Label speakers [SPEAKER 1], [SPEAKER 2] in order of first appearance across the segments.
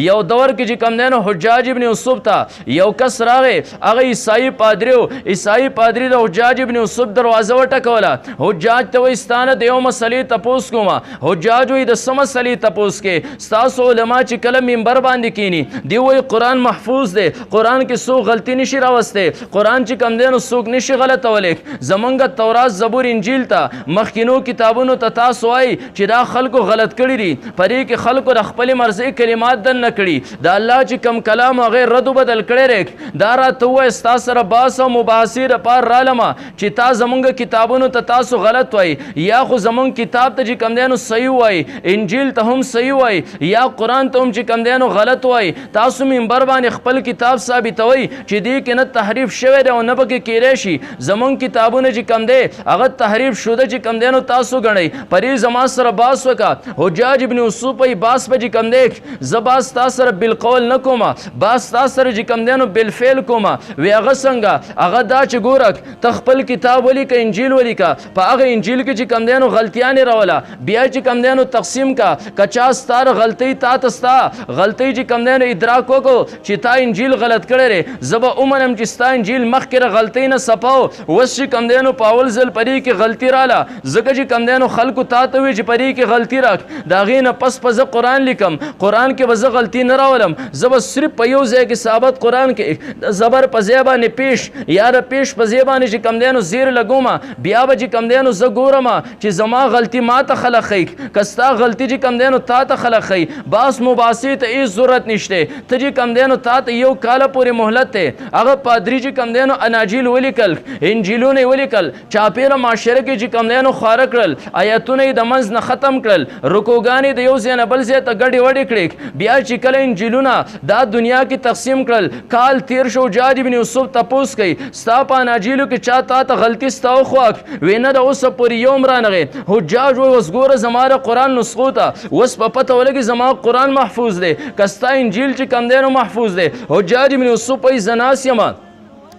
[SPEAKER 1] یو دور کې چې کم دی نو حجاج ابن یوسف ته یو کس راغی هغه عیسائی پادری و عیسائی پادری د حجاج ابن یوسف دروازه وټکوله حجاج ته وایي ستا نه د یو مسلې تپوس کوم حجاج وایي د څه مسلې تپوس کې ستاسو علما چې کله منبر باندې کینی دی وایي قرآن محفوظ دی قرآن کې څوک غلطي نشي راوستی قرآن چې کم دی نو څوک نشي غلطولی زمونږ تورات زبور انجیل ته مخکینو کتابونو ته تاسو وایي چې دا خلکو غلط کړي دي پرې کې خلکو د خپلې مرضۍ کلمات دننه کړي د الله چې کم کلام هغه رد و بدل کړی دا راته ووایه ستا سره بحث او مباحثې دپاره رالمه چې تا زمونږ کتابونو ته تاسو غلط وایي یا خو زمونږ کتاب ته چې کم دی نو صحیح وایي انجیل ته هم صحیح وایي یا قرآن ته هم چې کم دی نو غلط وایي تاسو منبر باندې خپل کتاب ثابتوئ چې دې کې نه تحریف شوی دی او نه پکې کیدی شي زمونږ کتابونه چې کم دی هغه تحریف شده چې کم دی نو تاسو ګڼئ پرې زما سره باس وکړه حجاج ابن یوسف وایي باس به چې کم دی زه باس تا سره بالقول نه کوم باس تا سره چې کم دی نو بالفعل کوم وی هغه څنګه هغه دا چې ګوره ته خپل کتاب ولیکه انجیل ولیکه په هغه انجیل کې چې کم دی نو غلطیانې راوله بیا چې کم دی نو تقسیم کا که چا ستا غلطۍ تا ته ستا غلطۍ چې کم دی نو ادراک وکړو چې تا انجیل غلط کړی دی زه به ومنم چې ستا انجیل مخکې د غلطۍ نه صفا و اوس چې کم دی نو په اول ځل پرې کې غلطي راله ځکه چې کم دی نو خلکو تا ته وي چې پرې کې غلطي راک د هغې نه پس به زه قرآن لیکم قرآن کې به زه غلطي نه راولم زه به صرف په یو ځای کې ثابت قرآن کې د زبر په ځای باندې پیش یا د پیش په ځای باندې چې کم دی نو زیر لګوم بیا به چې کم دی نو زه ګورم چې زما غلطي ما ته خلک ښیي که ستا غلطي چې کم دی نو تا ته خلک ښیي باس مباحثې ته هېڅ ضرورت نشته ته چې کم دی نو تا ته یو کاله پورې مهلت دی هغه پادري چې کم دی نو اناجیل ولیکل انجیلونه یې ولیکل چاپېره معاشره کې چې کم دی نو خواره کړل آیتونه یې د منځ نه ختم کړل رکوګانې د یو ځای نه بل ځای ته ګډې وډې کړې بیا چې کله انجیلونه دا دنیا کې تقسیم کړل کال تیر شو حجاج ابن یوسف تپوس کوي ستا په اناجیلو کې چا تا ته غلطي ستا وخواک وی نه د اوسه پورې یوم رانغې حجاج وایي اوس ګوره زما د قرآن نسخو ته اوس په پته ولګي زما قرآن محفوظ دی که ستا انجیل چې کم دی نو محفوظ دی حجاج ابن یوسف وایي زه ناست یم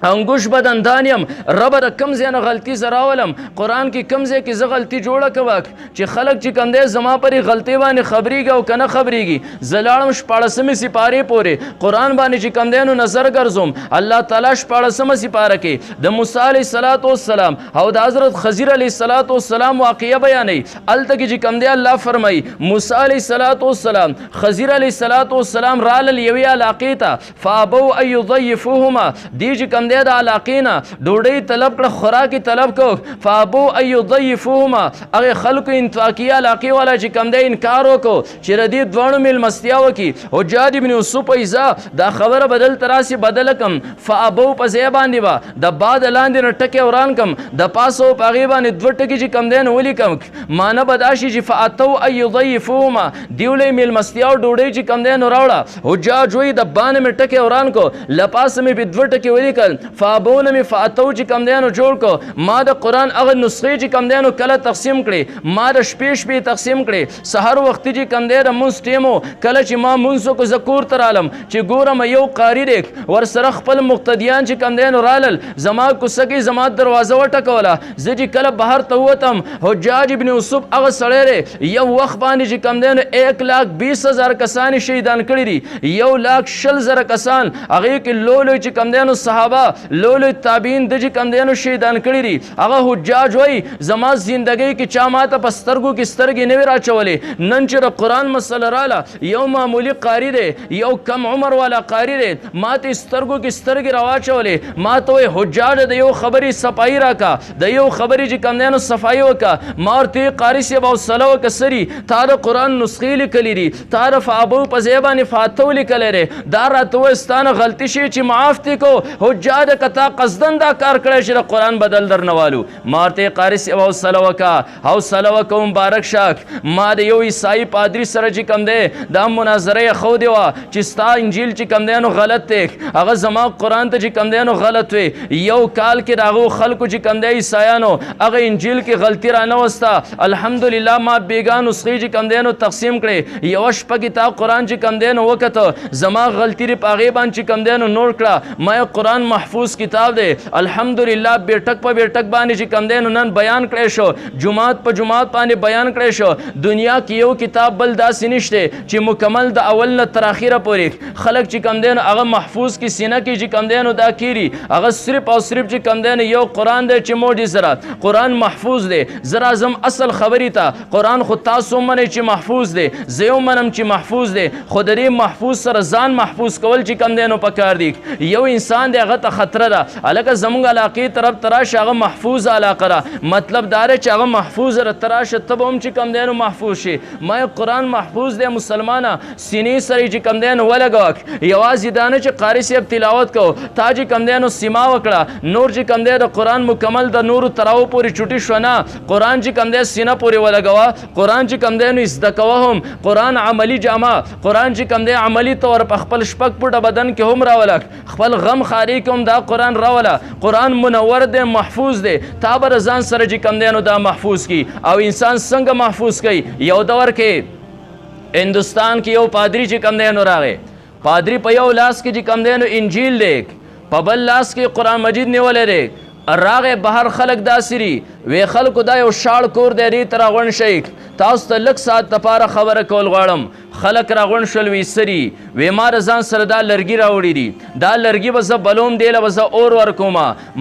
[SPEAKER 1] انګوش بدندان یم ربه د کم ځای نه غلطي زه راولم قرآن کې کم ځای کې زه غلطي جوړه کوک چې خلک چې کم دی زما پرې غلطۍ باندې خبرېږي او که نه خبرېږي زه لاړم 14مې سپارې پورې قرآن باندې چې کم دی نو نظر ګرځوم الله تعالی 14مه سپاره کې د موسی علیه الصلاة والسلام او د حضرت خضر علیه الصلاة والسلام واقعه بیانوي هلته کې چې کم دی الله فرمایي موسی علیه الصلاة والسلام خضر علیه الصلاة والسلام رالل یوې علاقې ته فابوا ان یضیفوهما دی چې کم دی د علاقې نه ډوډۍ طلب کړه خوراکي طلب کو فابوا ان یضیفوهما هغې خلکو انطاکیه علاقې والا چې کم دی انکار وکړو چې د دې دواړو میلمستیا وکړي حجاج ابن یوسف وایي زه دا خبره بدل تراسې بدله کم فابوا په ځای باندې به د باد لاندې نه ټکې وران کم د پاسو په هغې باندې دوه ټکي چې کم دی نو ولیکم معنه به دا شي چې فاتوا ان یضیفوهما دیولی میلمستیا او ډوډۍ چې کم دی نو راوړه حجاج وایي د بانه مې ټکې وران کو له پاسه مې په دوه ټکې ولیکل فابونه مې فاتو چې کم دی نو جوړ کو ما د قرآن هغه نسخې چې کم دی نو کله تقسیم کړې ما د شپې تقسیم کړې سحر وختي چې کم دی د مونځ ټیم کله چې ما مونځ وکړو زه کور ته رالم چې ګورم یو قاري دی ورسره خپل مقتدیان چې کم دی نو رالل زما کوڅه کې زما دروازه وټکوله زه چې کله بهر ته ووتم حجاج ابن یوسف هغه سړی دی یو وخت باندې چې کم دی نو 1,20,000 کسان شهیدان کړي دي 1,40,000 کسان هغې کې لولو چې کم دی نو صحابه لولو تابعین د چې کم دی نو شهیدان کړي دي هغه حجاج وایي زما زندګۍ کې چا ماته په سترګو کې سترګې نه وې راچولې نن چې د قرآن مسله راله یو معمولي قاري دی یو کم عمر والا قاري دی ماته سترګو کې سترګې راواچولې ماته وایي حجاج د یو خبرې صفایي راکا د یو خبرې چې کم دی نو صفایي وکړه ما ورته قاري صاحب حوصله وکړه سري تا د قرآن نسخې لیکلي دي تا د فابو په ځای باندې فاتو لیکلی دی دا راته وایي ستا نه غلطي شي چې معاف دې کو حجاج کتا قصدن دا کار کړی چې د قرآن بدل در نه والو ما ورته قاري صاحب حوصله وکړه حوصله وکړه مبارک شاک ما د یو عیسائی پادري سره چې کم دی دا مناظره یې ښودې وه چې ستا انجیل چې کم دی نو غلط دی هغه زما قرآن ته چې کم دی نو غلط وی یو کال کې د هغو خلکو چې کم دی عیسایانو هغه انجیل کې غلطي رانوسته الحمدلله ما بېګا نسخې چې کم دی نو تقسیم کړې یوه شپه کې تا قرآن چې کم دی نو وکته زما غلطي دې په هغې باندې چې کم دی نو نوټ کړه ما قرآن محفوظ کتاب دی الحمدلله بیٹک په بیٹک باندې چې کم دی نو نن بیان کړی شو جمعات په جمعات باندې بیان کړی شو دنیا کې یو کتاب بل داسې نشته چې مکمل د اول نه تر اخره پورې خلک چې کم دی نو هغه محفوظ کې سینه کې چې کم دی نو دا کیږي هغه صرف او صرف چې کم دی نو یو قرآن دی چې موجي سره قرآن محفوظ دی زه راځم اصل خبرې ته قرآن خو تاسو منئ چې محفوظ دی زه یو منم چې محفوظ دی خو د دې محفوظ سره ځان محفوظ کول چې کم دی نو پکار دی یو انسان دی هغه ته خطره ده هلکه زموږ علاقې طرف ته راشه هغه محفوظ علاقه ده مطلب دا دی چې هغه محفوظ ته راشه ته به هم چې کم دی نو محفوظ شي ما قرآن محفوظ دی مسلمانه سینې سره چې کم دی نو ولګوه یوازې دا نه چې قاري صاحب تلاوت کو تا چې کم دی نو سیما وکړه نور چې کم دی د قرآن مکمل د نورو تراو پورې چوټي شو نه قرآن چې کم دی سینه پورې ولګوه قرآن چې کم دی نو زده کوه هم قرآن عملی جامه قرآن چې کم دی عملی طور په خپل شپږ پټه بدن کې هم راولک خپل غم خاري کوم دا قرآن راوله قرآن منور دی محفوظ دی تا به ځان سره چې کم دی نو دا محفوظ کی او انسان څنګه محفوظ کوي یو دور کې هندوستان کې یو پادری چې کم دی نو راغی پادری په یو لاس کې چې کم دی نو انجیل لیک په بل لاس کې قرآن مجید نیولی دی راغی بهر خلک داسري وی خلکو دا یو شاړ کور دی ری ته راغونډ شئ تاسو ته لږ ساعت دپاره خبره کول غواړم خلک راغونډ شول وی سري وی ما د ځان سره دا لرګي راوړي دي دا لرګي به زه بلوم دی له به زه اور ورکوم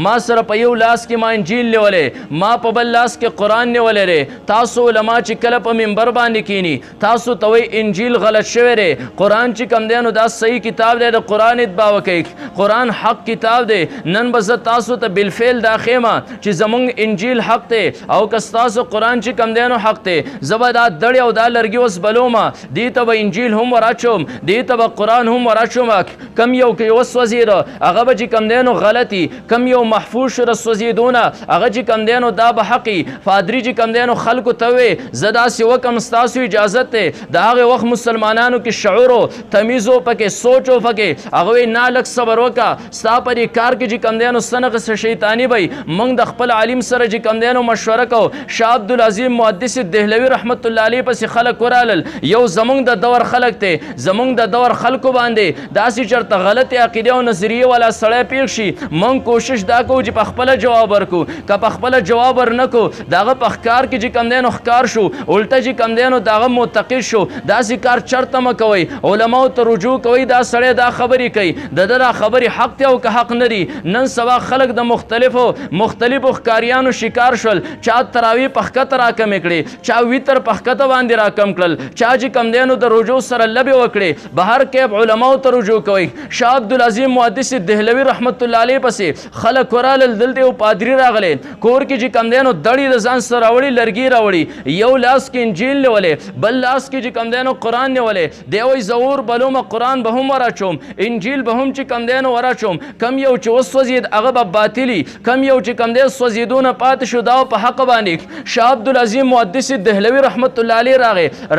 [SPEAKER 1] ما سره په یو لاس کې ما انجیل نیولی ما په بل لاس کې قرآن نیولی دی تاسو علما چې کله په منبر باندې کینی تاسو ته وایي انجیل غلط شوی دی قرآن چې کم دی نو دا صحیح کتاب دی د قرآن اتباع وکئ قرآن حق کتاب دی نن به زه تاسو ته بالفعل دا ښیمه چې زمونږ انجیل حق دی او که ستاسو قرآن چې کم دی نو حق دی زه به دا دړې او دا لرګي اوس بلومه دې ته به انجیل هم وراچوم دې ته به قرآن هم وراچوم کم یو کې وسوځېده هغه به چې کم دی نو غلطي کم یو محفوظ شو د سوځېدونه هغه چې کم دی نو دا به حقي پادري چې کم دی نو خلکو ته وې زه داسې وکم ستاسو اجازت دی د هغې وخت مسلمانانو کې شعور و تمیز و پکې سوچ و پکې هغه وایي نه لږ صبر وکړه ستا په دې کار کې چې کم دی نو څه نه څه شیطاني به موږ د خپل عالم سره چې کم دی نو مشوره کو شاه عبدالعظیم محدث دهلوي رحمت الله علیه پسې خلک ورالل یو زمونږ د دور خلک دی زمونږ د دور خلکو باندې داسې چېرته غلطې عقیدې او نظریې والا سړی پېښ شي موږ کوشش دا کوو چې په خپله جواب ورکو که په خپله جواب ورنکو د هغه په ښکار کې چې کم دی نو ښکار شو الټه چې کم دی نو د هغه معتقد شو داسې کار چرته مه کوئ علماو ته رجوع کوئ دا سړی دا خبرې کوي د ده دا خبرې حق دی او که حق نه دي نن سبا خلک د مختلفو ښکاریانو شکار شول چا تراوی په ښکته راکمې کړې چا ویتر په ښکته باندې راکم کړل چا چې کم دی نو د رجوع سره لبې وکړې بهر کې علماو ته رجوع کوئ شاه عبدالعظیم محدث دهلوي رحمت الله علیه پسې خلک ورالل دلته یو پادري راغلی کور کې چې کم دی نو دړې د ځان سره راوړي لرګي راوړي یو لاس کې انجیل نیولی بل لاس کې چې کم دی نو قرآن نیولی دی وایي زه اور بلومه قرآن به هم وراچوم انجیل به هم چې کم دی نو وراچوم کم یو چې وسوځېد هغه به باطلي کم یو چې کم دی سوځېدونه پاتې شو دا په حق باندې شاه عبدالعظیم محدث دهلوي رحمت الله علیه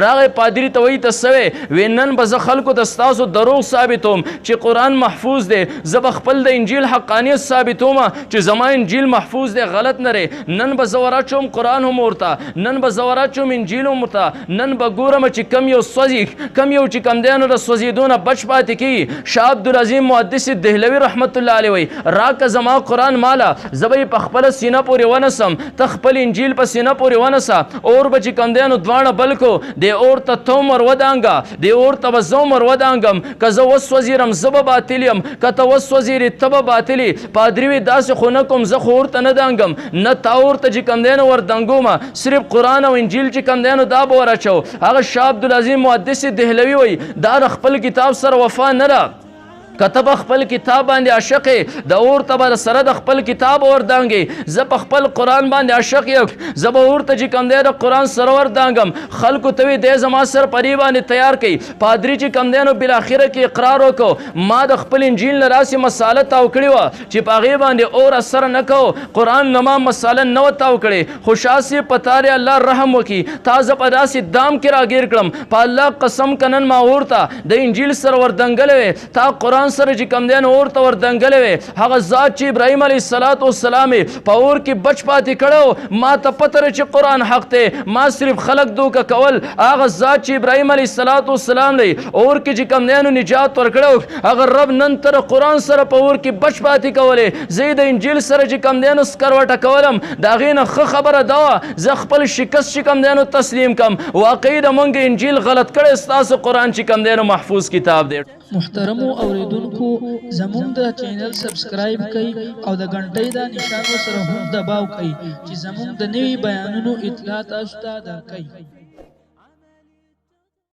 [SPEAKER 1] راغی پادري ته وایي ته څه وی نن به زه خلکو ته ستاسو دروغ ثابتوم چې قرآن محفوظ دی زه به خپل د انجیل حقانیت ثابتوم چې زما انجیل محفوظ دی غلط نه دی نن به زه وراچوم قرآن هم ورته نن به زه وراچوم انجیل هم ورته نن به ګورم چې کم یو سوځي کم یو چې کم دی نو د سوځېدونه بچ پاتې کېږي شاه عبدالعظیم محدث دهلوي رحمت الله علیه وایي راکه زما قرآن ماله زه به یې په خپله سینه پورې ونسم ته خپل انجیل په سینه پورې ونسه اور به چې کم دی نو دواړه بل کو دې اور ته ته هم ور ودانګه دې اور ته به زه هم ور ودانګم که زه وسوځېرم زه به باطل یم که ته وسوځېرې ته به باطل یې پادري وایي داسې خو نه کوم زه خو اور ته نه دانګم نه تا اور ته چې کم دی نو ور دانګومه صرف قرآن او انجیل چې کم دی نو دا به ور اچو هغه شاه عبدالعظیم محدث دهلوي وایي دا د خپل کتاب سره وفا نه ده کتب خپل کتاب باندې عاشق د اور ته به سره د خپل کتاب وردانګي زه په خپل قرآن باندې عاشق یم زه به اور ته چې کم دی د قرآن سره وردانګم خلکو ته وایي دی زما سر پرې باندې تیار کړي پادري چې کم دی نو بالاخره کې اقرار وکړو ما د خپل انجیل نه راسې مساله تاو کړې وه چې په هغې باندې اور اثر نه کوو قرآن نه ما مساله نه وه تاو کړې خو شاه صاحب په تا الله رحم وکړي تا زه په داسې دام کې راګیر کړم په الله قسم که نن ما اور ته د انجیل سره وردنګلی وې تا قرآن قرآن سره چې کم دی نو اور ته ور دنګلې وې هغه ذات چې ابراهیم علیه السلام په اور کې بچ پاتې کړو ما ته پته چې قرآن حق دی ما صرف خلق دوکه کول هغه ذات چې ابراهیم علیه السلام دی اور کې چې کم دی نو نجات ورکړو هغه رب نن تر قرآن سره په اور کې بچ پاتې کولې زه د انجیل سره چې کم دی نو سکروټه کولم د هغې نه ښه خبره دا وه زه خپل شکست چې کم دی نو تسلیم کم واقعي د مونږ انجیل غلط کړی ستاسو قرآن چې کم دی نو محفوظ کتاب دی
[SPEAKER 2] محترمو اوریدونکو زموږ د چینل سبسکرایب کړئ او د غنټۍ د نشان سره هم دباو کړئ چې زموږ د نوي بیانونو اطلاع تاسو ته درکړي.